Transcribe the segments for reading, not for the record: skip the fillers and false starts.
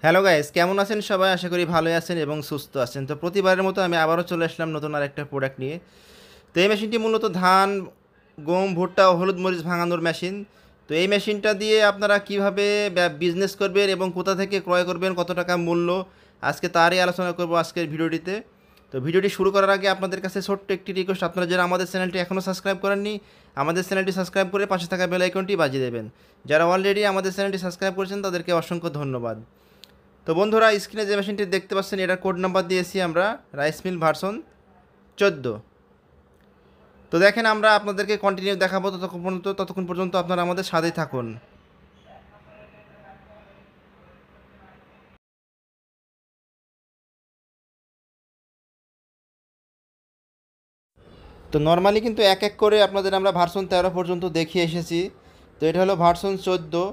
Hello guys, কেমন আছেন সবাই? আশা করি ভালোই আছেন এবং সুস্থ আছেন। তো প্রতিবারের মতো আমি আবারও চলে আসলাম নতুন আরেকটা প্রোডাক্ট নিয়ে। তো এই মেশিনটি মূলত ধান, গম, ভুট্টা ও হলুদ মরিচ ভাঙানোর মেশিন। তো এই মেশিনটা দিয়ে আপনারা কিভাবে বিজনেস করবেন এবং কোথা থেকে ক্রয় করবেন, কত টাকা মূল্য, আজকে তারই আলোচনা করব আজকের ভিডিওটিতে। তো ভিডিওটি শুরু করার আগে আপনাদের কাছে ছোট্ট একটি রিকোয়েস্ট, আপনারা যারা আমাদের চ্যানেলটি এখনও সাবস্ক্রাইব করেননি, আমাদের চ্যানেলটি সাবস্ক্রাইব করে পাশে থাকা বেল আইকনটি বাজিয়ে দেবেন। যারা অলরেডি আমাদের চ্যানেলটি সাবস্ক্রাইব করেছেন তাদেরকে অসংখ্য ধন্যবাদ। তো বন্ধুরা, স্ক্রিনে যে মেশিনটি দেখতে পাচ্ছেন এটার কোড নাম্বার দিয়েছি আমরা রাইস মিল ভার্সন 14। তো দেখেন, আমরা আপনাদেরকে কন্টিনিউ দেখাবো ততক্ষণ পর্যন্ত আপনারা আমাদের সাথেই থাকুন। তো নর্মালি কিন্তু এক এক করে আপনাদের আমরা ভার্সন 13 পর্যন্ত দেখিয়ে এসেছি। তো এটা হলো ভার্সন 14।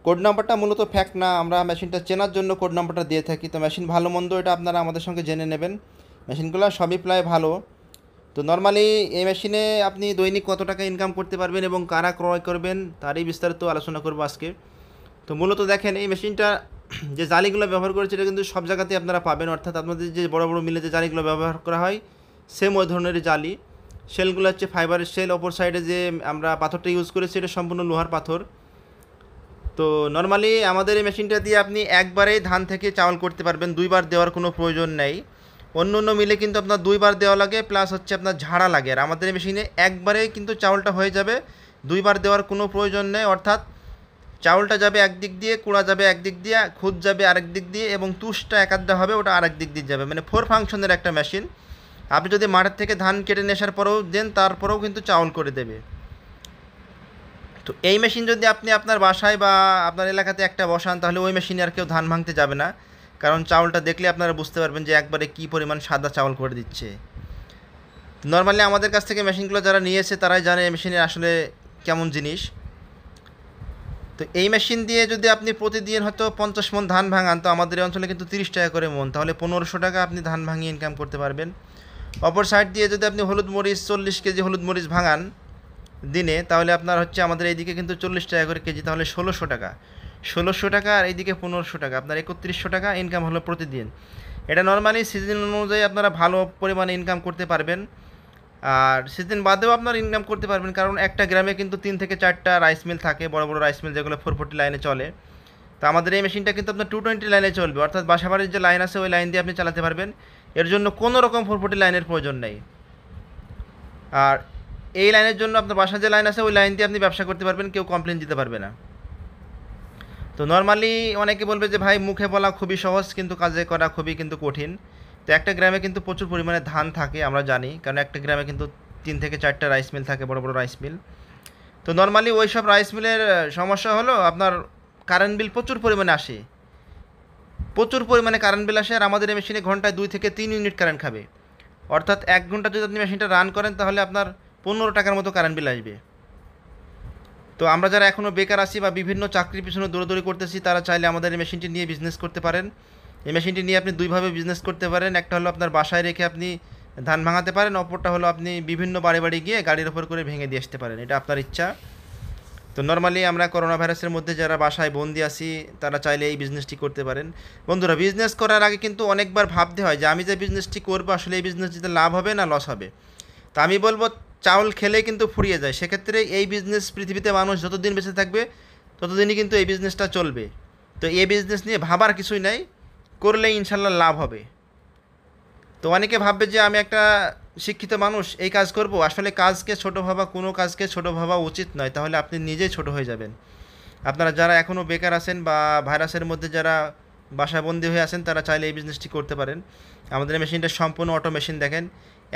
কোড নাম্বারটা মূলত ফ্যাক্ট না, আমরা মেশিনটা চেনার জন্য কোড নাম্বারটা দিয়ে থাকি। তো মেশিন ভালো মন্দ এটা আপনারা আমাদের সঙ্গে জেনে নেবেন। মেশিনগুলো সবই প্রায় ভালো। তো নর্মালি এই মেশিনে আপনি দৈনিক কত টাকা ইনকাম করতে পারবেন এবং কারা ক্রয় করবেন তারই বিস্তারিত আলোচনা করবো আজকে। তো মূলত দেখেন, এই মেশিনটা যে জালিগুলো ব্যবহার করেছে এটা কিন্তু সব জায়গাতেই আপনারা পাবেন, অর্থাৎ আপনাদের যে বড় বড় মিলে যে জালিগুলো ব্যবহার করা হয় সেম ওই ধরনেরই জালি। শেলগুলো হচ্ছে ফাইবারের শেল, অপর সাইডে যে আমরা পাথরটা ইউজ করেছি এটা সম্পূর্ণ লোহার পাথর। তো নর্মালি আমাদের এই মেশিনটা দিয়ে আপনি একবারেই ধান থেকে চাউল করতে পারবেন, দুইবার দেওয়ার কোনো প্রয়োজন নেই। অন্য অন্য মিলে কিন্তু আপনার দুইবার দেওয়া লাগে, প্লাস হচ্ছে আপনার ঝাড়া লাগে। আর আমাদের এই মেশিনে একবারেই কিন্তু চাউলটা হয়ে যাবে, দুইবার দেওয়ার কোনো প্রয়োজন নেই। অর্থাৎ চাউলটা যাবে একদিক দিয়ে, কুড়া যাবে একদিক দিয়ে, খুদ যাবে আরেক দিক দিয়ে, এবং তুষটা একাদ্দা হবে ওটা আরেক দিক দিয়ে যাবে। মানে 4 ফাংশনের একটা মেশিন। আপনি যদি মাঠের থেকে ধান কেটে নিয়ে আসার পরেও দেন তারপরেও কিন্তু চাউল করে দেবে। তো এই মেশিন যদি আপনি আপনার বাসায় বা আপনার এলাকাতে একটা বসান তাহলে ওই মেশিনে আর কেউ ধান ভাঙতে যাবে না, কারণ চাউলটা দেখলে আপনারা বুঝতে পারবেন যে একবারে কী পরিমাণ সাদা চাউল করে দিচ্ছে। নর্মালি আমাদের কাছ থেকে মেশিনগুলো যারা নিয়েছে তারাই জানে এই মেশিনের আসলে কেমন জিনিস। তো এই মেশিন দিয়ে যদি আপনি প্রতিদিন হয়তো 50 মণ ধান ভাঙান, তো আমাদের এই অঞ্চলে কিন্তু 30 টাকা করে মন, তাহলে 1500 টাকা আপনি ধান ভাঙিয়ে ইনকাম করতে পারবেন। অপর সাইড দিয়ে যদি আপনি হলুদ মরিচ 40 কেজি হলুদ মরিচ ভাঙান দিনে, তাহলে আপনার হচ্ছে আমাদের এইদিকে কিন্তু 40 টাকা করে কেজি, তাহলে 1600 টাকা। 1600 টাকা আর এইদিকে 1500 টাকা, আপনার 3100 টাকা ইনকাম হলো প্রতিদিন। এটা নর্মালি সিজন অনুযায়ী আপনারা ভালো পরিমাণে ইনকাম করতে পারবেন, আর সিজন বাদেও আপনারা ইনকাম করতে পারবেন, কারণ একটা গ্রামে কিন্তু 3 থেকে 4টা রাইস মিল থাকে, বড় বড় রাইস মিল যেগুলো 440 লাইনে চলে। তো আমাদের এই মেশিনটা কিন্তু আপনার 220 লাইনে চলবে, অর্থাৎ বাসাবাড়ির যে লাইন আছে ওই লাইন দিয়ে আপনি চালাতে পারবেন। এর জন্য কোনো রকম 440 লাইনের প্রয়োজন নেই। আর এই লাইনের জন্য আপনার বাসার যে লাইন আছে ওই লাইন দিয়ে আপনি ব্যবসা করতে পারবেন, কেউ কমপ্লেন দিতে পারবে না। তো নর্মালি অনেকে বলবে যে ভাই মুখে বলা খুবই সহজ কিন্তু কাজে করা খুবই কিন্তু কঠিন। তো একটা গ্রামে কিন্তু প্রচুর পরিমাণে ধান থাকে আমরা জানি, কারণ একটা গ্রামে কিন্তু 3 থেকে 4টা রাইস মিল থাকে, বড় বড় রাইস মিল। তো নর্মালি ওই সব রাইস মিলের সমস্যা হলো আপনার কারেন্ট বিল প্রচুর পরিমাণে আসে, প্রচুর পরিমাণে কারেন্ট বিল আসে। আর আমাদের এই মেশিনে ঘন্টায় 2 থেকে 3 ইউনিট কারেন্ট খাবে, অর্থাৎ 1 ঘন্টা যদি আপনি মেশিনটা রান করেন তাহলে আপনার 15 টাকার মতো কারেন্ট বিল আসবে। তো আমরা যারা এখনও বেকার আছি বা বিভিন্ন চাকরির পিছনে দৌড়াদৌড়ি করতেছি তারা চাইলে আমাদের এই মেশিনটি নিয়ে বিজনেস করতে পারেন। এই মেশিনটি নিয়ে আপনি দুইভাবে বিজনেস করতে পারেন, একটা হলো আপনার বাসায় রেখে আপনি ধান ভাঙাতে পারেন, অপরটা হলো আপনি বিভিন্ন বাড়ি বাড়ি গিয়ে গাড়ির ওপর করে ভেঙে দিয়ে আসতে পারেন, এটা আপনার ইচ্ছা। তো নর্মালি আমরা করোনা ভাইরাসের মধ্যে যারা বাসায় বন্দি আছি তারা চাইলে এই বিজনেসটি করতে পারেন। বন্ধুরা, বিজনেস করার আগে কিন্তু অনেকবার ভাবতে হয় যে আমি যে বিজনেসটি করবো আসলে এই বিজনেসটিতে লাভ হবে না লস হবে। তা আমি বলবো, চাউল খেলেই কিন্তু ফুরিয়ে যায়, সেক্ষেত্রে এই বিজনেস পৃথিবীতে মানুষ যতদিন বেঁচে থাকবে ততদিনই কিন্তু এই বিজনেসটা চলবে। তো এই বিজনেস নিয়ে ভাবার কিছুই নাই, করলে ইনশাল্লাহ লাভ হবে। তো অনেকে ভাববে যে আমি একটা শিক্ষিত মানুষ এই কাজ করব, আসলে কাজকে ছোটো ভাবা, কোনো কাজকে ছোটো ভাবা উচিত নয়, তাহলে আপনি নিজেই ছোট হয়ে যাবেন। আপনারা যারা এখনও বেকার আছেন বা ভাইরাসের মধ্যে যারা বাসাবন্দি হয়ে আছেন তারা চাইলে এই বিজনেসটি করতে পারেন। আমাদের মেশিনটা সম্পূর্ণ অটো মেশিন, দেখেন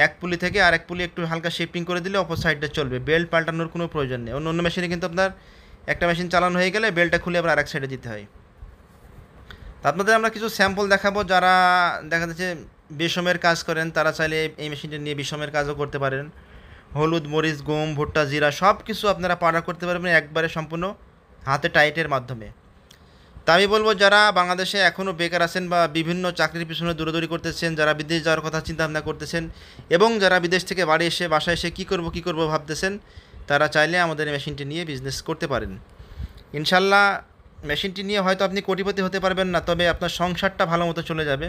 এক পুলি থেকে আরেক পুলি একটু হালকা শিফটিং করে দিলে অপর সাইডটা চলবে, বেল্ট পাল্টানোর কোনো প্রয়োজন নেই। অন্য অন্য মেশিনে কিন্তু আপনার একটা মেশিন চালানো হয়ে গেলে বেল্টটা খুলে আবার আরেক সাইডে দিতে হয়। তো আপনাদের আমরা কিছু স্যাম্পল দেখাবো, যারা দেখা যাচ্ছে বেসমের কাজ করেন তারা চাইলে এই মেশিনটা নিয়ে বেসমের কাজও করতে পারেন। হলুদ মরিচ গম ভুট্টা জিরা সব কিছু আপনারা পাউডার করতে পারবেন একবারে সম্পূর্ণ হাতে টাইটের মাধ্যমে। তা আমি বলবো, যারা বাংলাদেশে এখনও বেকার আছেন বা বিভিন্ন চাকরির পিছনে দৌড়াদৌড়ি করতেছেন, যারা বিদেশ যাওয়ার কথা চিন্তা ভাবনা করতেছেন, এবং যারা বিদেশ থেকে বাড়ি এসে বাসায় এসে কী করব ভাবতেছেন, তারা চাইলে আমাদের এই মেশিনটি নিয়ে বিজনেস করতে পারেন। ইনশাল্লাহ মেশিনটি নিয়ে হয়তো আপনি কোটিপতি হতে পারবেন না, তবে আপনার সংসারটা ভালো মতো চলে যাবে।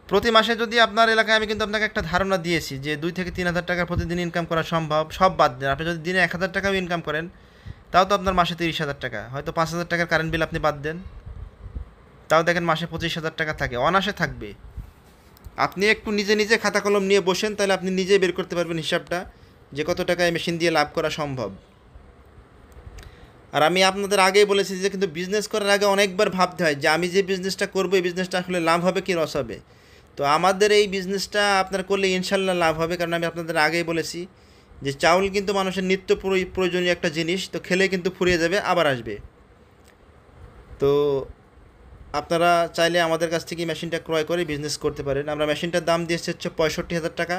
প্রতি মাসে যদি আপনার এলাকায়, আমি কিন্তু আপনাকে একটা ধারণা দিয়েছি যে 2 থেকে 3 হাজার টাকা প্রতিদিন ইনকাম করা সম্ভব। সব বাদ দেন, আপনি যদি দিনে 1,000 টাকাও ইনকাম করেন, তাও তো আপনার মাসে 30,000 টাকা, হয়তো 5,000 টাকার কারেন্ট বিল আপনি বাদ দেন, তাও দেখেন মাসে 25,000 টাকা থাকে, অনায়াসে থাকবে। আপনি একটু নিজে নিজে খাতা কলম নিয়ে বসেন, তাহলে আপনি নিজেই বের করতে পারবেন হিসাবটা যে কত টাকা এই মেশিন দিয়ে লাভ করা সম্ভব। আর আমি আপনাদের আগেই বলেছি যে কিন্তু বিজনেস করার আগে অনেকবার ভাবতে হয় যে আমি যে বিজনেসটা করবো এই বিজনেসটা আসলে লাভ হবে কি লস হবে। তো আমাদের এই বিজনেসটা আপনার করলে ইনশাল্লাহ লাভ হবে, কারণ আমি আপনাদের আগেই বলেছি যে চাউল কিন্তু মানুষের নিত্য প্রয়োজনীয় একটা জিনিস, তো খেলে কিন্তু ফুরিয়ে যাবে, আবার আসবে। তো আপনারা চাইলে আমাদের কাছ থেকে মেশিনটা ক্রয় করে বিজনেস করতে পারেন। আমরা মেশিনটার দাম দিয়েছি হচ্ছে 65,000 টাকা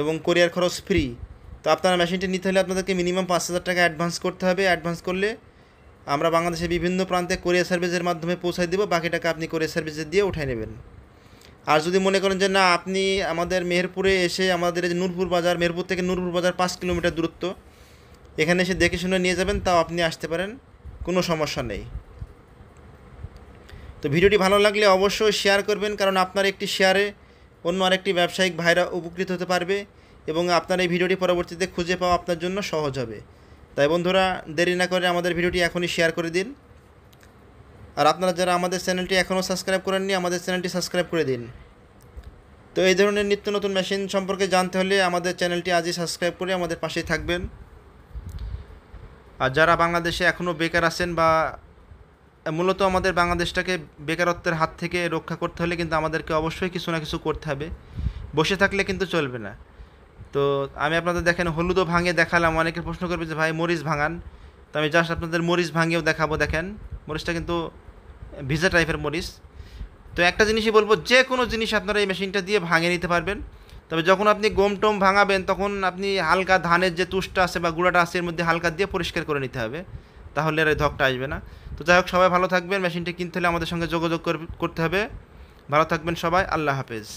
এবং কোরিয়ার খরচ ফ্রি। তো আপনারা মেশিনটি নিতে হলে আপনাদেরকে মিনিমাম 5,000 টাকা অ্যাডভান্স করতে হবে। অ্যাডভান্স করলে আমরা বাংলাদেশের বিভিন্ন প্রান্তে কোরিয়ার সার্ভিসের মাধ্যমে পৌঁছায় দেবো, বাকি টাকা আপনি কোরিয়ার সার্ভিসে দিয়ে উঠাই নেবেন। আর যদি মনে করেন যে না, আপনি আমাদের মেহেরপুরে এসে, আমাদের এই যে নূরপুর বাজার, মেহেরপুর থেকে নূরপুর বাজার 5 কিলোমিটার দূরত্ব, এখানে এসে দেখে শুনে নিয়ে যাবেন, তাও আপনি আসতে পারেন, কোনো সমস্যা নেই। তো ভিডিওটি ভালো লাগলে অবশ্যই শেয়ার করবেন, কারণ আপনার একটি শেয়ারে অন্য আরেকটি ব্যবসায়িক ভাইরা উপকৃত হতে পারবে এবং আপনার এই ভিডিওটি পরবর্তীতে খুঁজে পাওয়া আপনার জন্য সহজ হবে। তাই বন্ধুরা, দেরি না করে আমাদের ভিডিওটি এখনই শেয়ার করে দিন। আর আপনারা যারা আমাদের চ্যানেলটি এখনও সাবস্ক্রাইব করেননি, আমাদের চ্যানেলটি সাবস্ক্রাইব করে দিন। তো এই ধরনের নিত্য নতুন মেশিন সম্পর্কে জানতে হলে আমাদের চ্যানেলটি আজই সাবস্ক্রাইব করে আমাদের পাশেই থাকবেন। আর যারা বাংলাদেশে এখনও বেকার আছেন, বা মূলত আমাদের বাংলাদেশটাকে বেকারত্বের হাত থেকে রক্ষা করতে হলে কিন্তু আমাদেরকে অবশ্যই কিছু না কিছু করতে হবে, বসে থাকলে কিন্তু চলবে না। তো আমি আপনাদের দেখেন হলুদও ভাঙে দেখালাম, অনেকে প্রশ্ন করবে যে ভাই মরিচ ভাঙান, তো আমি জাস্ট আপনাদের মরিচ ভাঙিয়েও দেখাবো। দেখেন মরিচটা কিন্তু ভিজা টাইপের মরিচ। তো একটা জিনিসই বলবো, যে কোনো জিনিস আপনারা এই মেশিনটা দিয়ে ভাঙে নিতে পারবেন। তবে যখন আপনি গম টম ভাঙাবেন, তখন আপনি হালকা ধানের যে তুষটা আছে বা গুঁড়াটা আছে এর মধ্যে হালকা দিয়ে পরিষ্কার করে নিতে হবে, তাহলে আর এই ধকটা আসবে না। তো যাই হোক, সবাই ভালো থাকবেন। মেশিনটি কিনতে হলে আমাদের সঙ্গে যোগাযোগ করতে হবে। ভালো থাকবেন সবাই, আল্লাহ হাফেজ।